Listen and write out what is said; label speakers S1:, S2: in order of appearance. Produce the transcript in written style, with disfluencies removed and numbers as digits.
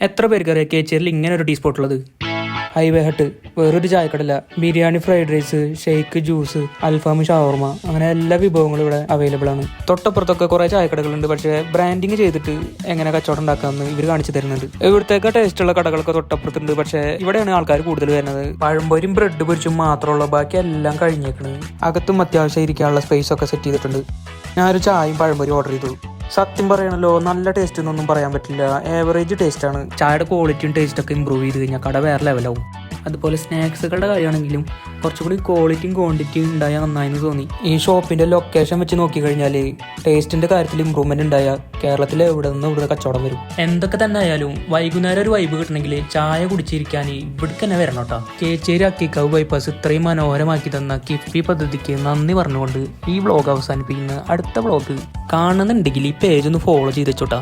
S1: എത്ര പേർക്കറിയാം കേച്ചേരിൽ ഇങ്ങനെ ഒരു ടീ സ്പോട്ട് ഉള്ളത്? ഹൈവേ ഹട്ട്, വേറൊരു ചായക്കടല, biryani, fried rice, shake, juice, അൽഫാം, ഷവർമ, അങ്ങനെ എല്ലാ വിഭവങ്ങളും ഇവിടെ അവൈലബിൾ ആണ്. തൊട്ടപ്പുറത്തൊക്കെ കുറെ ചായക്കടകളുണ്ട്. പക്ഷേ ബ്രാൻഡിങ് ചെയ്തിട്ട് എങ്ങനെ കച്ചവടം ഉണ്ടാക്കാമെന്ന് ഇവർ കാണിച്ചു തരുന്നുണ്ട്. ഇവിടുത്തേക്ക് ടേസ്റ്റുള്ള കടകളൊക്കെ തൊട്ടപ്പുറത്തുണ്ട്. പക്ഷേ ഇവിടെയാണ് ആൾക്കാർ കൂടുതൽ വരുന്നത്. പഴംപൊരിയും ബ്രെഡ് പൊരിച്ചും മാത്രമുള്ള, ബാക്കി എല്ലാം കഴിഞ്ഞേക്കണ്. അകത്തും അത്യാവശ്യം ഇരിക്കാനുള്ള സ്പേസ് ഒക്കെ സെറ്റ് ചെയ്തിട്ടുണ്ട്. ഞാനൊരു ചായയും പഴംപൊരി ഓർഡർ ചെയ്തു. സത്യം പറയണല്ലോ, നല്ല ടേസ്റ്റ് എന്നൊന്നും പറയാൻ പറ്റില്ല. ഏവറേജ് ടേസ്റ്റ് ആണ്. ചായയുടെ ക്വാളിറ്റിയും ടേസ്റ്റ് ഒക്കെ ഇമ്പ്രൂവ് ചെയ്ത് കഴിഞ്ഞാൽ കട വേറെ ലെവലാവും. അതുപോലെ സ്നാക്സുകളുടെ കാര്യമാണെങ്കിലും കുറച്ചുകൂടി ക്വാളിറ്റിയും ക്വാണ്ടിറ്റിയും ഉണ്ടായാൽ നന്നായെന്ന് തോന്നി. ഈ ഷോപ്പിന്റെ ലൊക്കേഷൻ വെച്ച് നോക്കി കഴിഞ്ഞാൽ ടേസ്റ്റിന്റെ കാര്യത്തിൽ ഇമ്പ്രൂവ്മെന്റ് ഉണ്ടായാൽ കേരളത്തിലെ എവിടെ നിന്ന് ഇവിടെ കച്ചവടം വരും. എന്തൊക്കെ തന്നെ ആയാലും വൈകുന്നേരം ഒരു വൈബ് കിട്ടണമെങ്കിൽ ചായ കുടിച്ചിരിക്കാൻ ഇവിടേക്ക് തന്നെ വരണം കേട്ടോ. കേച്ചേരി അക്കിക്കാവ് ബൈപ്പാസ് ഇത്രയും മനോഹരമാക്കി തന്ന കിഫ്ബി പദ്ധതിക്ക് നന്ദി പറഞ്ഞുകൊണ്ട് ഈ വ്ളോഗ് അവസാനിപ്പിക്കുന്ന അടുത്ത വ്ളോഗ് കാണുന്നുണ്ടെങ്കിൽ ഈ പേജ് ഒന്ന് ഫോളോ ചെയ്ത് വെച്ചോട്ടാ.